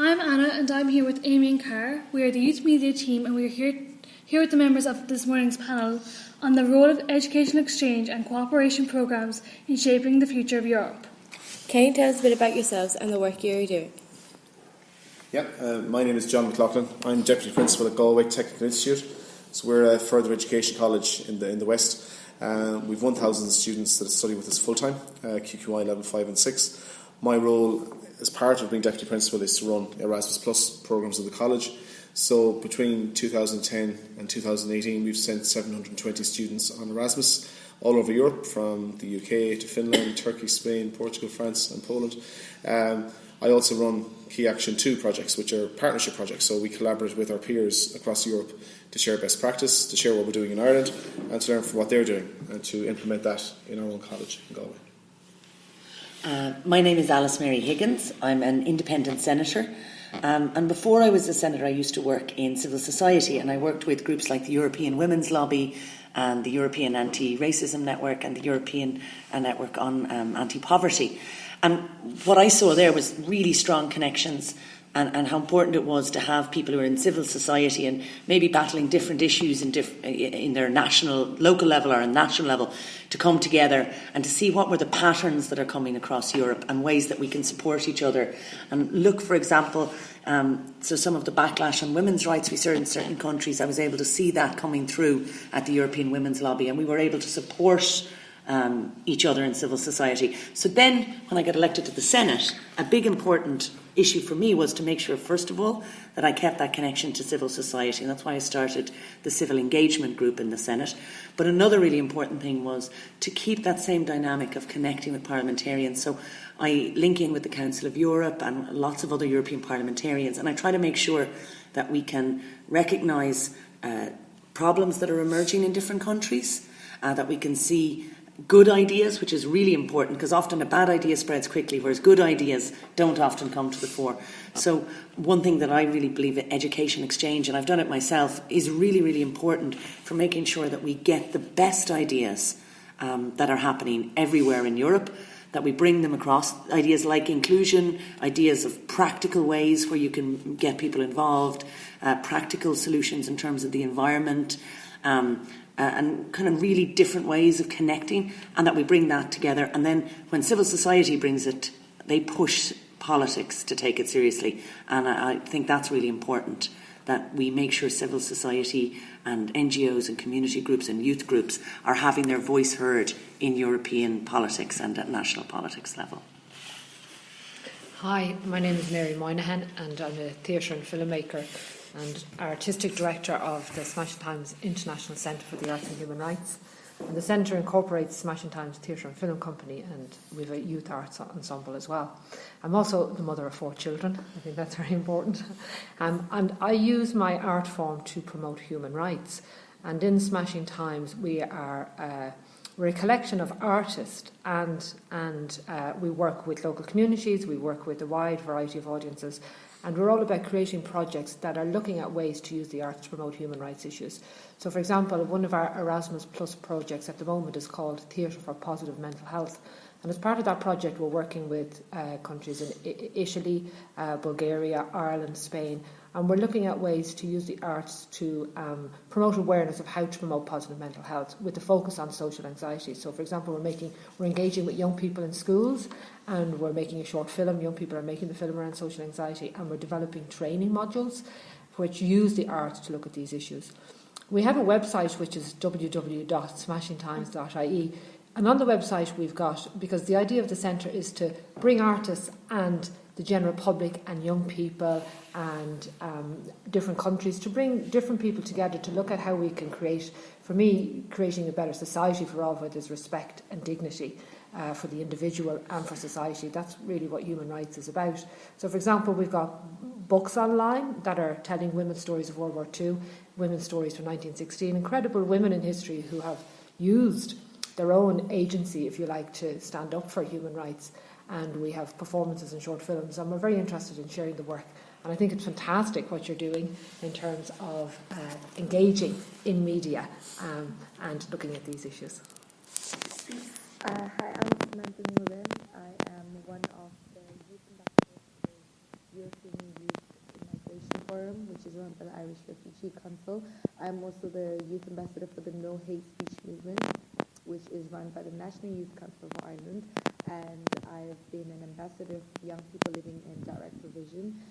I'm Anna and I'm here with Amy and Cara. We are the Youth Media team and we are here with the members of this morning's panel on the role of educational exchange and cooperation programmes in shaping the future of Europe. Can you tell us a bit about yourselves and the work you're doing? My name is John McLaughlin. I'm Deputy Principal at Galway Technical Institute. So we're a further education college in the West. We've 1,000 students that study with us full-time, QQI level 5 and 6. My role as part of being Deputy Principal is to run Erasmus Plus programmes in the college. So between 2010 and 2018 we've sent 720 students on Erasmus all over Europe, from the UK to Finland, Turkey, Spain, Portugal, France and Poland. I also run Key Action 2 projects, which are partnership projects. So we collaborate with our peers across Europe to share best practice, to share what we're doing in Ireland and to learn from what they're doing and to implement that in our own college in Galway. My name is Alice Mary Higgins. I'm an independent senator. And before I was a senator, I used to work in civil society, and I worked with groups like the European Women's Lobby and the European Anti-Racism Network and the European Network on Anti-Poverty. And what I saw there was really strong connections and how important it was to have people who are in civil society and maybe battling different issues in their local level or national level, to come together and to see what were the patterns that are coming across Europe and ways that we can support each other. And look, for example, so some of the backlash on women's rights we saw in certain countries, I was able to see that coming through at the European Women's Lobby, and we were able to support each other in civil society. So then, when I got elected to the Senate, a big important issue for me was to make sure, first of all, that I kept that connection to civil society, and that's why I started the Civil Engagement Group in the Senate. But another really important thing was to keep that same dynamic of connecting with parliamentarians. So I link in with the Council of Europe and lots of other European parliamentarians, and I try to make sure that we can recognise problems that are emerging in different countries, that we can see good ideas, which is really important, because often a bad idea spreads quickly, whereas good ideas don't often come to the fore. So one thing that I really believe in education exchange, and I've done it myself, is really, really important for making sure that we get the best ideas that are happening everywhere in Europe, that we bring them across, ideas like inclusion, ideas of practical ways where you can get people involved, practical solutions in terms of the environment, and kind of really different ways of connecting, and that we bring that together. And then when civil society brings it, they push politics to take it seriously. And I think that's really important, that we make sure civil society and NGOs and community groups and youth groups are having their voice heard in European politics and at national politics level. Hi, my name is Mary Moynihan and I'm a theatre and filmmaker and Artistic Director of the Smashing Times International Centre for the Arts and Human Rights. And the centre incorporates Smashing Times Theatre and Film Company, and we have a youth arts ensemble as well. I'm also the mother of 4 children. I think that's very important. And I use my art form to promote human rights. And in Smashing Times, we're a collection of artists, and we work with local communities, we work with a wide variety of audiences, and we're all about creating projects that are looking at ways to use the arts to promote human rights issues. So, for example, one of our Erasmus Plus projects at the moment is called Theatre for Positive Mental Health. And as part of that project, we're working with countries in Italy, Bulgaria, Ireland, Spain, and we're looking at ways to use the arts to promote awareness of how to promote positive mental health with a focus on social anxiety. So, for example, we're engaging with young people in schools, and we're making a short film. Young people are making the film around social anxiety, and we're developing training modules which use the arts to look at these issues. We have a website which is www.smashingtimes.ie. And on the website we've got, because the idea of the centre is to bring artists and the general public and young people and different countries, to bring different people together to look at how we can create, for me, creating a better society for all, where there's respect and dignity for the individual and for society. That's really what human rights is about. So, for example, we've got books online that are telling women's stories of World War II, women's stories from 1916, incredible women in history who have used their own agency, if you like, to stand up for human rights. And we have performances and short films, and we're very interested in sharing the work. And I think it's fantastic what you're doing in terms of engaging in media and looking at these issues. Hi, I'm Samantha Nguyen. I am one of the youth ambassadors for the European Youth Forum, which is run by the Irish Refugee Council. I'm also the youth ambassador for the No Hate Speech movement, which is run by the National Youth Council of Ireland. And I've been an ambassador for young people living in direct provision.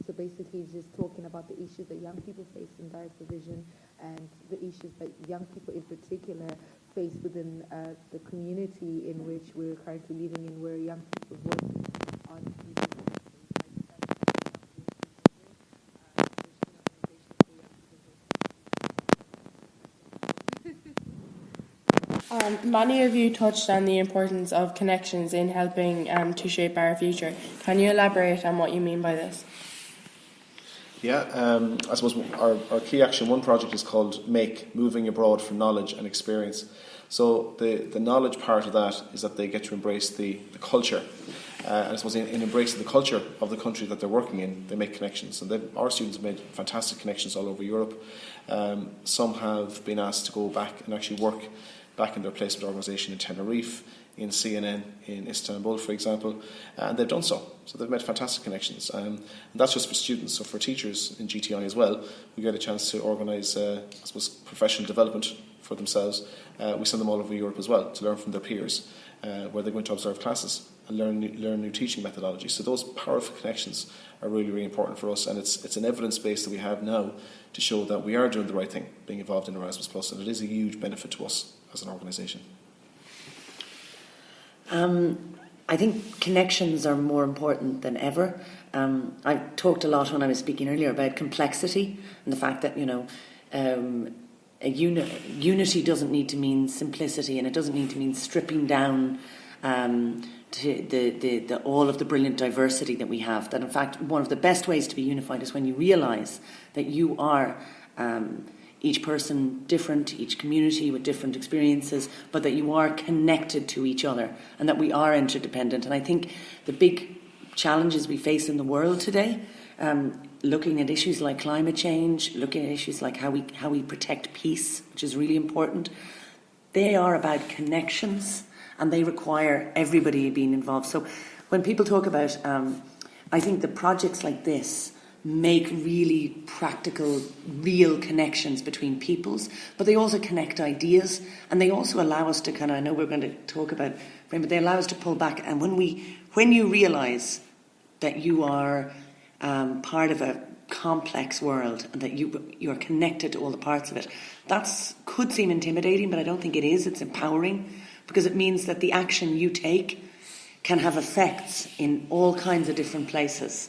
So basically just talking about the issues that young people face in direct provision and the issues that young people in particular face within the community in which we're currently living in, where young people work on Many of you touched on the importance of connections in helping to shape our future. Can you elaborate on what you mean by this? Yeah, I suppose our Key Action 1 project is called MAKE, Moving Abroad for Knowledge and Experience. So the knowledge part of that is that they get to embrace the culture. And I suppose in embracing the culture of the country that they're working in, they make connections. And our students have made fantastic connections all over Europe. Some have been asked to go back and actually work back in their placement organisation in Tenerife, in CNN, in Istanbul, for example, and they've done so. So they've made fantastic connections. And that's just for students. So for teachers in GTI as well, we get a chance to organise, I suppose, professional development for themselves. We send them all over Europe as well to learn from their peers, where they go into observe classes and learn new teaching methodologies. So those powerful connections are really, really important for us, and it's an evidence base that we have now to show that we are doing the right thing, being involved in Erasmus+, and it is a huge benefit to us as an organisation. I think connections are more important than ever. I talked a lot when I was speaking earlier about complexity and the fact that, unity doesn't need to mean simplicity, and it doesn't need to mean stripping down to the all of the brilliant diversity that we have. That in fact, one of the best ways to be unified is when you realise that you are each person different, each community with different experiences, but that you are connected to each other and that we are interdependent. And I think the big challenges we face in the world today, looking at issues like climate change, looking at issues like how we protect peace, which is really important, they are about connections and they require everybody being involved. So when people talk about, I think the projects like this make really practical, real connections between peoples, but they also connect ideas, and they also allow us to kind of, I know we're going to talk about, but they allow us to pull back. And when you realise that you are part of a complex world and that you are connected to all the parts of it, that could seem intimidating, but I don't think it is. It's empowering, because it means that the action you take can have effects in all kinds of different places.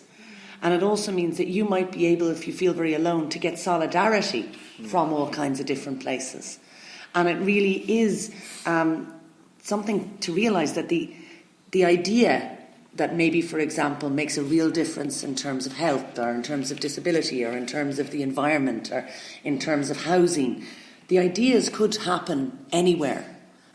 And it also means that you might be able, if you feel very alone, to get solidarity from all kinds of different places. And it really is something to realise that the idea that maybe, for example, makes a real difference in terms of health or in terms of disability or in terms of the environment or in terms of housing, the ideas could happen anywhere.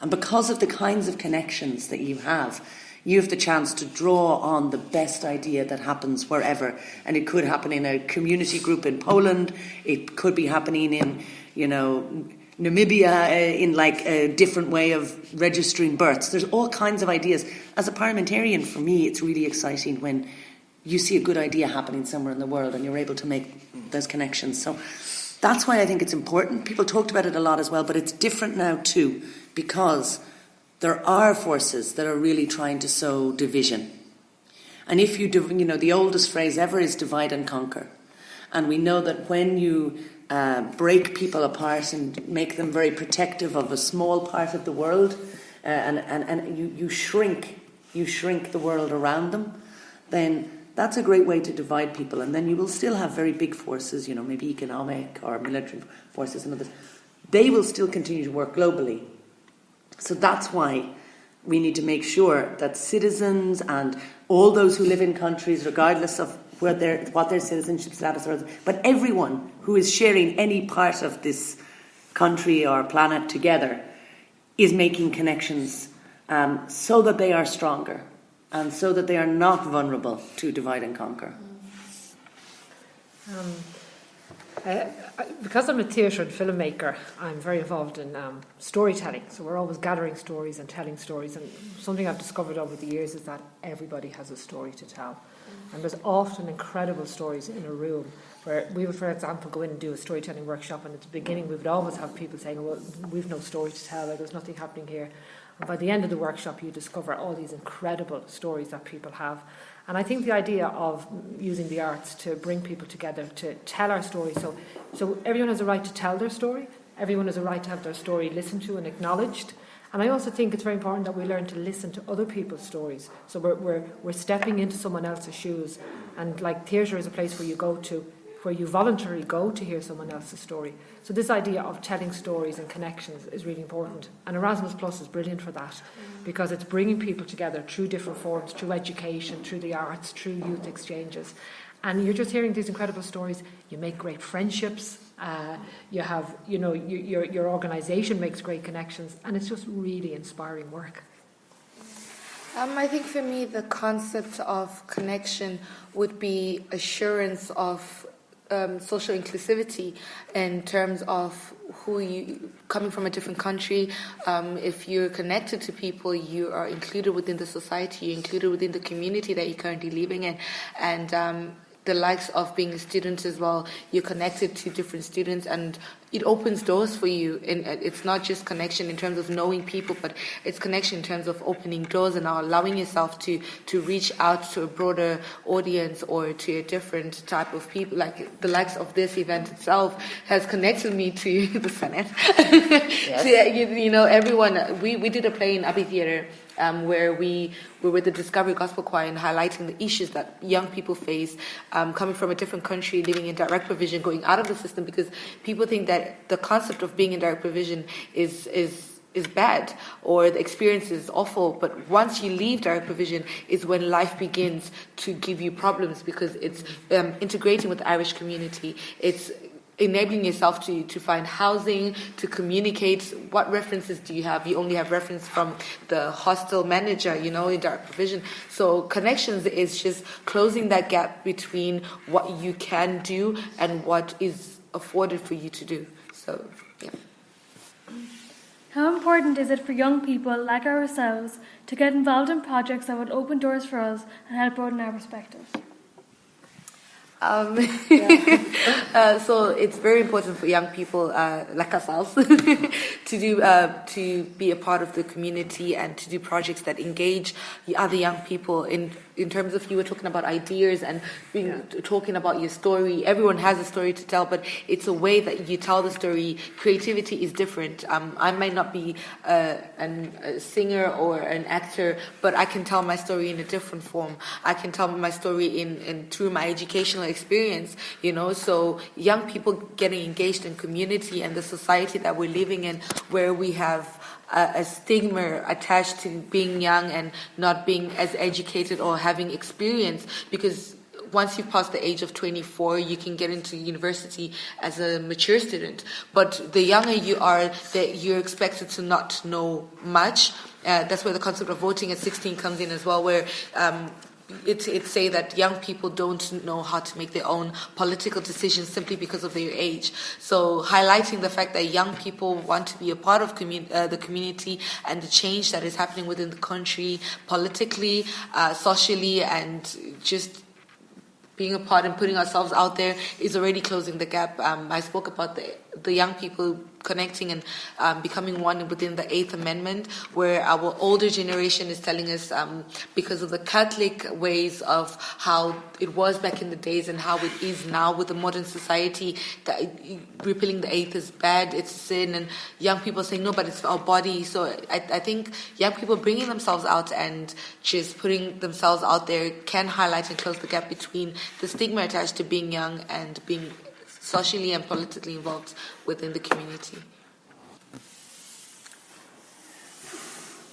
And because of the kinds of connections that you have the chance to draw on the best idea that happens wherever. And it could happen in a community group in Poland. It could be happening in, Namibia, in like a different way of registering births. There's all kinds of ideas. As a parliamentarian, for me, it's really exciting when you see a good idea happening somewhere in the world and you're able to make those connections. So that's why I think it's important. People talked about it a lot as well, but it's different now too, because there are forces that are really trying to sow division. And if the oldest phrase ever is divide and conquer. And we know that when you break people apart and make them very protective of a small part of the world, and you shrink the world around them, then that's a great way to divide people. And then you will still have very big forces, maybe economic or military forces and others. They will still continue to work globally. So that's why we need to make sure that citizens and all those who live in countries, regardless of what their citizenship status is, but everyone who is sharing any part of this country or planet together is making connections so that they are stronger and so that they are not vulnerable to divide and conquer. Because I'm a theatre and filmmaker, I'm very involved in storytelling. So we're always gathering stories and telling stories. And something I've discovered over the years is that everybody has a story to tell. And there's often incredible stories in a room where we would, for example, go in and do a storytelling workshop, and at the beginning we would always have people saying, well, we've no story to tell, or there's nothing happening here. And by the end of the workshop, you discover all these incredible stories that people have. And I think the idea of using the arts to bring people together to tell our story, so everyone has a right to tell their story, everyone has a right to have their story listened to and acknowledged. And I also think it's very important that we learn to listen to other people's stories. So we're stepping into someone else's shoes. And like theatre is a place where you go to, where you voluntarily go to hear someone else's story. So this idea of telling stories and connections is really important. And Erasmus Plus is brilliant for that, because it's bringing people together through different forms, through education, through the arts, through youth exchanges. And you're just hearing these incredible stories. You make great friendships. You have, your organisation makes great connections, and it's just really inspiring work. I think for me, the concept of connection would be assurance of social inclusivity in terms of who you, coming from a different country, if you're connected to people, you are included within the society, you're included within the community that you're currently living in, and the likes of being a student as well, you're connected to different students, and it opens doors for you. And it's not just connection in terms of knowing people, but it's connection in terms of opening doors and allowing yourself to reach out to a broader audience or to a different type of people. Like the likes of this event itself has connected me to the Senate. Yes. To, everyone. We did a play in Abbey Theatre where we were with the Discovery Gospel Choir and highlighting the issues that young people face coming from a different country, living in direct provision, going out of the system, because people think that the concept of being in direct provision is bad, or the experience is awful. But once you leave direct provision is when life begins to give you problems, because it's integrating with the Irish community. It's enabling yourself to find housing, to communicate. What references do you have? You only have reference from the hostel manager, in direct provision. So connections is just closing that gap between what you can do and what is afforded for you to do. So, yeah. How important is it for young people like ourselves to get involved in projects that would open doors for us and help broaden our perspective? So it's very important for young people like ourselves to be a part of the community and to do projects that engage the other young people in terms of, you were talking about ideas and talking about your story. Everyone has a story to tell, but it's a way that you tell the story. Creativity is different. I might not be a singer or an actor, but I can tell my story in a different form. I can tell my story in through my educational experience, so young people getting engaged in community and the society that we're living in, where we have a stigma attached to being young and not being as educated or having experience, because once you've passed the age of 24, you can get into university as a mature student. But the younger you are, that you're expected to not know much. That's where the concept of voting at 16 comes in as well, where it's say that young people don't know how to make their own political decisions simply because of their age. So highlighting the fact that young people want to be a part of the community and the change that is happening within the country, politically, socially, and just being a part and putting ourselves out there is already closing the gap. I spoke about the young people connecting and becoming one within the 8th Amendment, where our older generation is telling us, because of the Catholic ways of how it was back in the days and how it is now with the modern society, that repealing the 8th is bad, it's a sin, and young people saying, no, but it's our body. So I think young people bringing themselves out and just putting themselves out there can highlight and close the gap between the stigma attached to being young and being socially and politically involved within the community.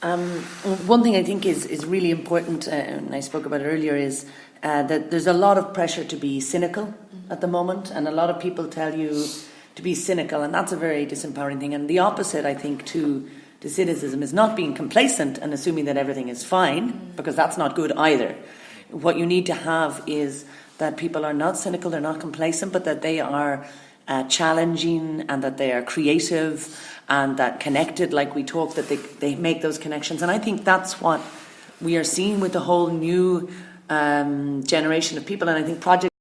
One thing I think is really important, and I spoke about it earlier, is that there's a lot of pressure to be cynical at the moment, and a lot of people tell you to be cynical, and that's a very disempowering thing. And the opposite, I think, to cynicism is not being complacent and assuming that everything is fine, because that's not good either. What you need to have is that people are not cynical, they're not complacent, but that they are challenging and that they are creative and that connected, like we talked, that they make those connections. And I think that's what we are seeing with the whole new generation of people, and I think projects